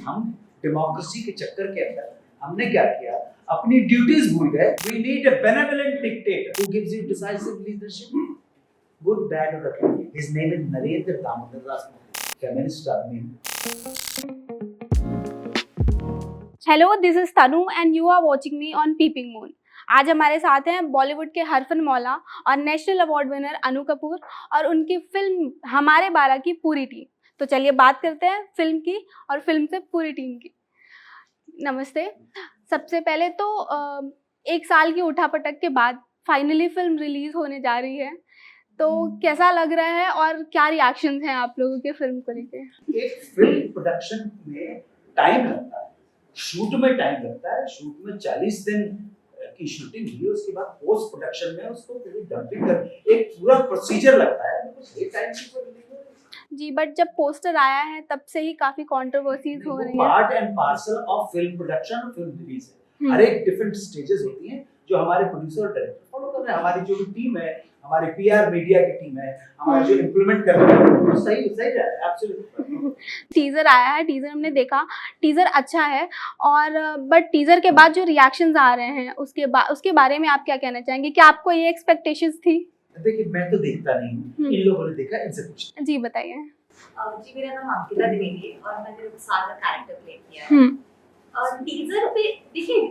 हम डेमोक्रेसी के चक्कर के अंदर हमने क्या किया, अपनी ड्यूटीज भूल गए। We need a benevolent dictator who gives you decisive leadership, good bad और ugly. His name is Narendra Damodar Das Modi, feminist आदमी। Hello, this is Tanu and you are watching me on Peeping Moon. आज हमारे साथ हैं बॉलीवुड के हरफन मौला और national award winner Anu Kapoor और उनकी फिल्म हमारे 12 की पूरी टीम। तो चलिए बात करते हैं फिल्म की और फिल्म से पूरी टीम की। नमस्ते। सबसे पहले तो एक साल की उठापटक के बाद फाइनली फिल्म रिलीज होने जा रही है, तो कैसा लग रहा है और क्या रिएक्शंस हैं आप लोगों के फिल्म को लेकर? एक फिल्म प्रोडक्शन में टाइम लगता है, शूट में टाइम लगता है। शूट में 40 दिन की शूटिंग हुई, उसके बाद पोस्ट प्रोडक्शन में उसको पूरी डंपिंग कर एक पूरा प्रोसीजर लगता है। कुछ एक टाइम से जी, बट जब पोस्टर आया है तब से ही काफी कंट्रोवर्सीज हो रही है। Part and parcel of film production और फिल्म रिलीज है। हर एक डिफरेंट स्टेजेस होती हैं जो हमारे प्रोड्यूसर और डायरेक्टर फॉलो कर रहे हैं। हमारी जो टीम है, हमारी पीआर मीडिया की टीम है, हमारे जो इम्प्लीमेंट कर रहे हैं, वो सही है, एब्सोल्युटली। टीजर आया है, टीजर हमने देखा, टीजर अच्छा है और बट टीजर के बाद जो रिएक्शंस आ रहे हैं उसके बारे में आप क्या कहना चाहेंगे? क्या आपको ये एक्सपेक्टेशंस थी? देखिए, मैं तो देखता नहीं हूँ, इन लोगों ने देखा, इनसे पूछना। जी बताइए। जी, मेरा नाम अंकिता द्विवेदी है और मैंने साल का कैरेक्टर प्ले किया है। टीजर पे देखिए,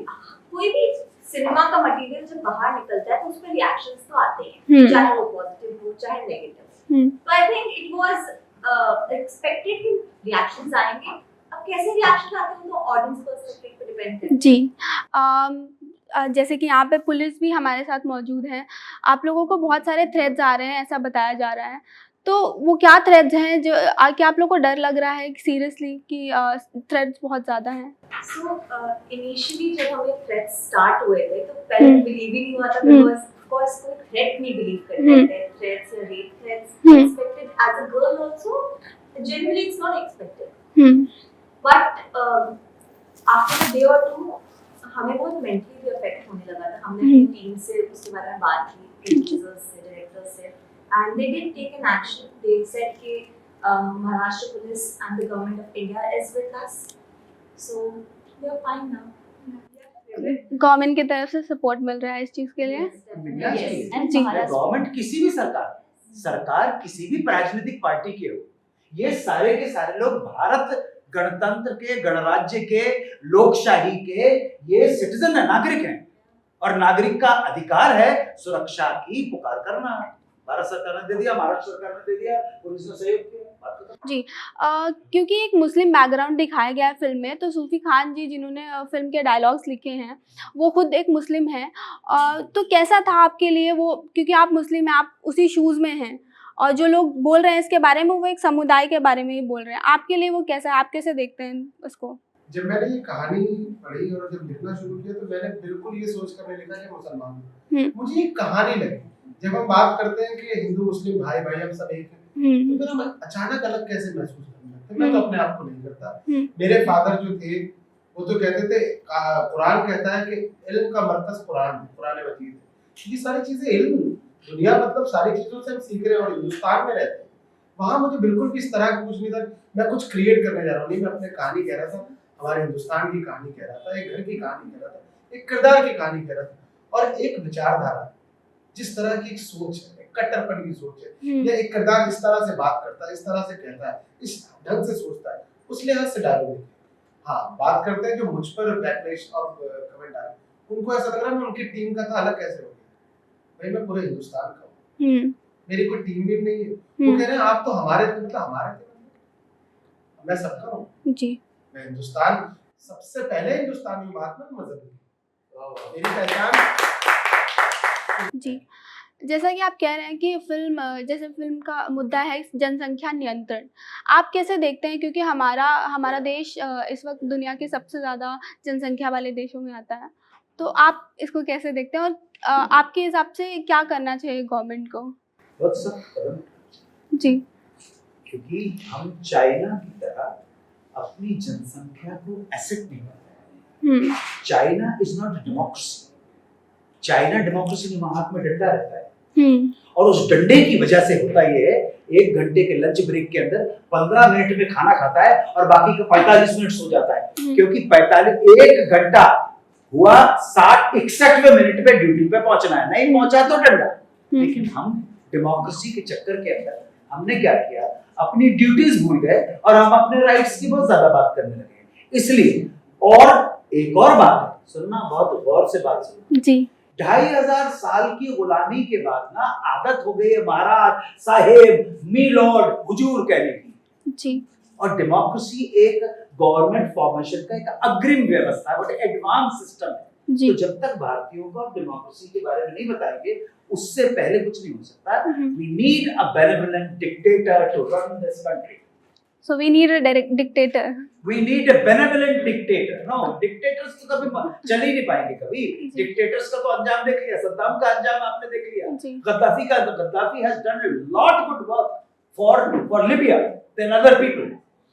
कोई भी सिनेमा का मटेरियल जब बाहर निकलता है तो उसमें रिएक्शंस तो आते हैं, चाहे वो पॉजिटिव हो चाहे नेगेटिव। तो I think it was expected कि रिएक्शंस आएंगे। अब कैसे रिएक्शन आते हैं तो ऑडियंस पर्सपेक्टिव पे डिपेंड करता है। जी, जैसे कि यहाँ पे पुलिस भी हमारे साथ मौजूद है, आप लोगों को बहुत सारे थ्रेड्स आ रहे हैं ऐसा बताया जा रहा है, तो वो क्या थ्रेड्स हैं जो क्या आप लोगों को डर लग रहा है सीरियसली कि थ्रेड्स बहुत ज़्यादा हैं? सो इनिशियली जब हमें थ्रेड्स स्टार्ट हुए थे तो पहले बिलीव ही नहीं हुआ था, बिकॉज़ ऑफ कोर्स कोई थ्रेड नहीं बिलीव करते थे। थ्रेड्स या rape threats expected as a girl also, generally it's not expected. But after a day और टू हमें बहुत मेंटली भी अफेक्ट होने लगा था। हमने अपनी टीम से उसके बारे में बात की, प्रोड्यूसर्स से, डायरेक्टर्स से, and they did take an action. They said कि Maharashtra Police and the Government of India is with us, so we are fine now. Government की तरफ से सपोर्ट मिल रहा है इस चीज़ के लिए? जी, गवर्नमेंट किसी भी सरकार किसी भी राजनीतिक पार्टी के हो, ये सारे के सारे लोग भारत गणतंत्र के, गणराज्य के, लोकशाही के ये सिटीजन है, नागरिक हैं, और नागरिक का अधिकार है सुरक्षा की पुकार करना। भारत सरकार ने दे दिया, महाराष्ट्र सरकार ने दे दिया, पुलिस ने सहयोग किया। जी, क्योंकि एक मुस्लिम बैकग्राउंड दिखाया गया है फिल्म में, तो सूफी खान जी जिन्होंने फिल्म के डायलॉग्स लिखे हैं वो खुद एक मुस्लिम हैं, तो कैसा था आपके लिए वो? क्योंकि आप मुस्लिम हैं, आप उसी शूज़ में हैं और जो लोग बोल रहे हैं इसके बारे में वो एक समुदाय के बारे में ही बोल रहे हैं, आपके लिए वो कैसा है? आप कैसे देखते हैं उसको? जब मैंने ये कहानी पढ़ी और जब लिखना शुरू किया तो मैंने बिल्कुल ये सोच कर लिखा कि मुसलमान हूँ। मुझे ये कहानी लगी। जब हम बात करते हैं कि हिंदू मुस्लिम भाई भाई हम सब एक हैं, तो मेरा मन अचानक अलग कैसे महसूस करने लगता है। मैं तो अपने आप को नहीं करता। मेरे फादर जो थे वो तो कहते थे, कुरान कहता है कि इल्म का मरकज कुरान मजीद है। ये सारी चीजें इल्म, दुनिया मतलब सारी चीजों से हम सीख रहे हैं और हिंदुस्तान में रहते हैं। वहाँ मुझे बिल्कुल भी इस तरह का कुछ नहीं था मैं कुछ क्रिएट करने जा रहा हूँ। नहीं, मैं अपने कहानी कह रहा था, हमारे हिंदुस्तान की कहानी कह रहा था, एक घर की कहानी कह रहा था, एक किरदार की कहानी कह रहा था और एक विचारधारा, जिस तरह की एक सोच है, एक कट्टरपन की सोच है, या एक किरदार इस तरह से बात करता है, इस तरह से कहता है, इस ढंग से सोचता है, उस लिहाज से डायलॉग। हाँ, बात करते हैं जो मुझ पर बैकलैश और कमेंट आए, उनको ऐसा लग रहा है मैं उनकी टीम का था, अलग कैसे हो गया? भाई मैं पूरे हिंदुस्तान का हूँ, मेरी कोई टीम भी नहीं है। वो कह रहे हैं आप तो हमारे थे, मतलब हमारे थे, मैं सबका हूँ जी। मैं हिंदुस्तान, सबसे पहले हिंदुस्तानी महात्मा मजहबी, मेरी पहचान। जी, जैसा कि आप कह रहे हैं कि फिल्म का मुद्दा है जनसंख्या नियंत्रण, आप कैसे देखते हैं? क्योंकि हमारा देश इस वक्त दुनिया के सबसे ज़्यादा जनसंख्या वाले देशों में आता है, तो आप इसको कैसे देखते हैं और आपके हिसाब से क्या करना चाहिए गवर्नमेंट को? बहुत सब कदम जी, क्योंकि हम चाइना की तरह अपनी जनसंख्या को एसेट नहीं बनाते हैं। China is not democracy. China democracy के हाथ में डंडा रहता है, और उस डंडे की वजह से होता ये है, 1 घंटे के लंच ब्रेक के अंदर 15 मिनट में खाना खाता है और बाकी का 45 मिनट सो जाता है, क्योंकि 1 घंटा हुआ 61वें मिनट पे ड्यूटी पे पहुंचना है, नहीं पहुंचा तो डंडा। लेकिन हम डेमोक्रेसी के चक्कर के अंदर हमने क्या किया, अपनी ड्यूटीज भूल गए और हम अपने राइट्स की बहुत ज्यादा बात करने लगे। इसलिए और एक और बात है, सुनना, बहुत गौर से बात सुनना जी। 2500 साल की गुलामी के बाद ना आदत हो गई है महाराज, साहेब, मी लॉर्ड, हुजूर कहने की जी। और डेमोक्रेसी एक गवर्नमेंट फॉर्मेशन का एक अग्रिम व्यवस्था है, बट एडवांस सिस्टम है। जी। तो जब तक भारतीयों को डेमोक्रेसी के बारे में नहीं बताएंगे, उससे पहले कुछ नहीं हो सकता। We need a benevolent dictator to run this country. So we need a dictator. We need a benevolent dictator. No, dictators तो कभी चल ही नहीं पाएंगे कभी। Dictators का तो अंजाम देख लिया, सद्दाम का अंजाम आपने देख लिया, गद्दाफी का, Gaddafi has done a lot good work for Libya than other people.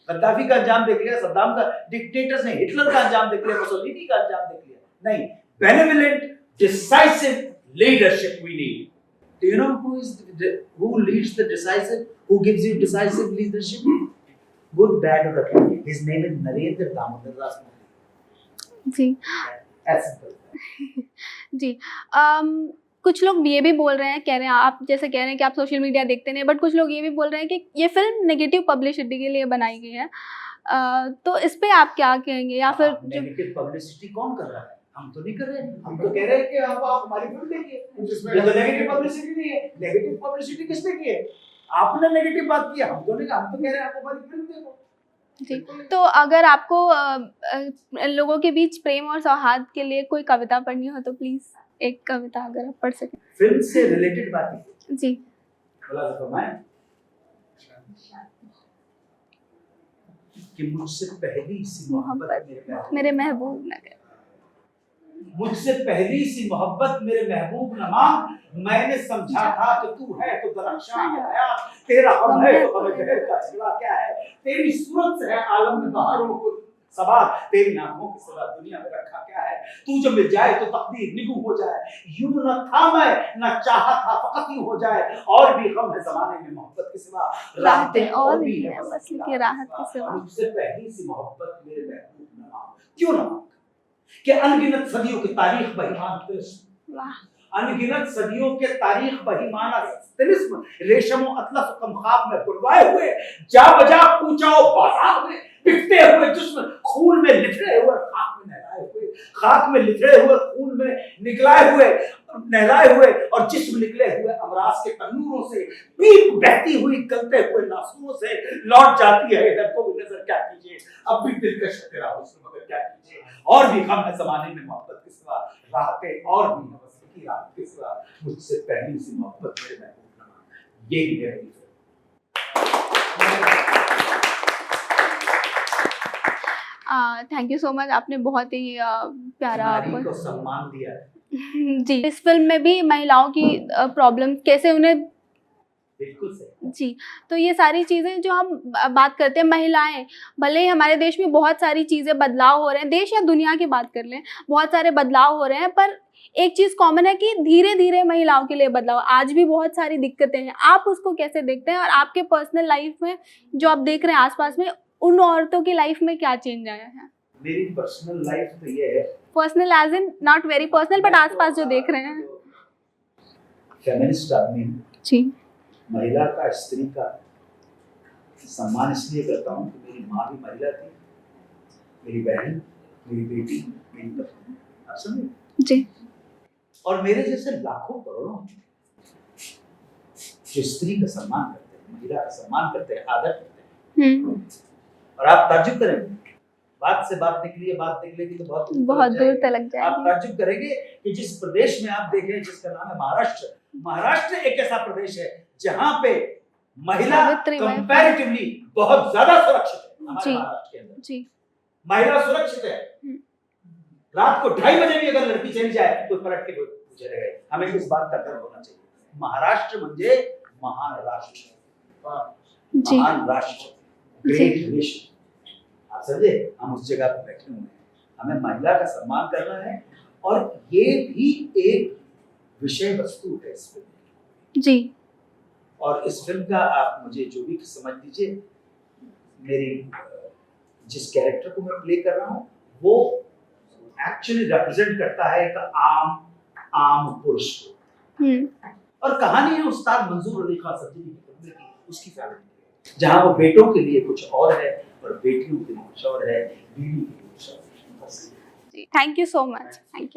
Gaddafi का अंजाम देख लिया, सद्दाम का, डिक्टेटर्स ने हिटलर का अंजाम देख लिया, मुसोलिनी का अंजाम देख लिया। नहीं, benevolent, decisive leadership we need. Do you know who leads the decisive? Who gives you decisive leadership? Good, bad or ugly. His name is Narendra Damodar Das Modi. Ji. As simple. जी। कुछ लोग ये भी बोल रहे हैं, कह रहे हैं, आप जैसे कह रहे हैं कि आप सोशल मीडिया देखते नहीं, बट कुछ लोग ये भी बोल रहे हैं कि ये फिल्म नेगेटिव पब्लिसिटी के लिए बनाई गई है। तो इस पे आप क्या कहेंगे, या फिर नेगेटिव पब्लिसिटी कौन कर रहा है? हम तो नहीं कर रहे, हम तो कह रहे हैं कि आप हमारी फिल्म देखिए, जिसमें नेगेटिव पब्लिसिटी नहीं है। नेगेटिव पब्लिसिटी किसने की है? आपने नेगेटिव बात की, हम तो नहीं, हम तो कह रहे हैं आप हमारी फिल्म देखो। जी। तो अगर आपको लोगों के बीच प्रेम और सौहार्द के लिए कोई कविता पढ़नी हो तो प्लीज एक कविता अगर आप पढ़ सकें। फिल्म से रिलेटेड बातें जी। बोला तो फरमाएं कि मुझसे पहली सी मोहब्बत मेरे महबूब नगर, मुझसे पहली सी मोहब्बत मेरे महबूब न मांग, मैंने समझा था कि तू है तो दरख्शां है हया, तेरा हम है तो हमें जहर का सिवा क्या है, तेरी सूरत से है आलम में बहारों को सवार, तेरी आंखों के सिवा दुनिया में रखा क्या है, तू जब मिल जाए तो तकदीर निगू हो जाए, यूं न था मैं न चाहा था फकत यूं हो जाए, और भी गम है जमाने में मोहब्बत के सिवा, राहतें और भी है बस की राहत के सिवा। मुझसे पहली सी मोहब्बत मेरे महबूब न मांग, क्यों न मांग कि अनगिनत सदियों की तारीख बहिमान तिलिस्म, अनगिनत सदियों के तारीख बहिमाना तिलिस्म, रेशम अतलफ कमखाब में बुलवाए हुए, जा बजा कूचाओ बाजार में बिकते हुए जिस्म, खून में लिथड़े हुए, खाक में नहलाए हुए, खाक में लिथड़े हुए, खून में निकलाए हुए, नहलाए हुए, और जिस्म निकले हुए अमराज के तन्नूरों से, पीप बहती हुई गलते हुए नासूरों से लौट जाती है इधर को भी नजर, क्या कीजिए अब भी दिलकश है तेरा हुस्न मगर क्या कीजिए, और भी गम है जमाने में मोहब्बत के सिवा, राहतें और भी है बस की रात के सिवा, मुझसे पहली सी मोहब्बत मेरे महबूब न मांग। यही है थैंक यू सो मच, आपने बहुत ही प्यारा नारी को सम्मान दिया है। जी। इस फिल्म में भी महिलाओं की प्रॉब्लम कैसे उन्हें, बिल्कुल सही जी, तो ये सारी चीज़ें जो हम बात करते हैं, महिलाएं, भले ही हमारे देश में बहुत सारी चीज़ें बदलाव हो रहे हैं, देश या दुनिया की बात कर लें, बहुत सारे बदलाव हो रहे हैं, पर एक चीज़ कॉमन है कि धीरे धीरे महिलाओं के लिए बदलाव, आज भी बहुत सारी दिक्कतें हैं। आप उसको कैसे देखते हैं, और आपके पर्सनल लाइफ में जो आप देख रहे हैं आसपास में, उन औरतों की लाइफ में क्या चेंज आया है? मेरी पर्सनल लाइफ तो ये है, personal as in not very personal, but आसपास जो देख रहे हैं। फेमिनिस्ट आदमी जी। महिला का, स्त्री का सम्मान इसलिए करता हूँ कि मेरी माँ भी महिला थी, मेरी बहन, मेरी बेटी, मेरी पत्नी, आप समझे? जी। और मेरे जैसे लाखों करोड़ों जो स्त्री का सम्मान करते हैं, महिला का सम्मान करते हैं, आदर करते हैं। और आप ताज्जुब करेंगे, बात से बात निकलेगी तो बहुत दूर तक लग जाएगी। आप ताज्जुब करेंगे कि जिस प्रदेश में आप देखें, जिसका नाम है महाराष्ट्र, महाराष्ट्र एक ऐसा प्रदेश है जहां पे महिला कंपैरेटिवली बहुत ज्यादा सुरक्षित है। हमारे महाराष्ट्र के अंदर जी महिला सुरक्षित है। रात को 2:30 बजे भी अगर लड़की चली जाए तो पलट के गुजर गए। हमें इस बात का गर्व होना चाहिए। महाराष्ट्र म्हणजे महान राष्ट्र, महान राष्ट्र, ग्रेट नेशन। आप समझे, हम उस जगह पर बैठे हुए हैं, हमें महिला का सम्मान करना है। और ये भी एक विषय वस्तु है इस फिल्म, जी और इस फिल्म का आप मुझे जो भी समझ लीजिए, मेरी जिस कैरेक्टर को मैं प्ले कर रहा हूँ वो एक्चुअली रिप्रेजेंट करता है एक आम पुरुष को। और कहानी है उस्ताद मंजूर अली खान सज्जनी की फिल्म की, उसकी फैमिली की, जहाँ वो बेटों के लिए कुछ और है और बेटियों के लिए कुछ और है, बीवी के लिए कुछ और है। जी, thank you so much, thank you.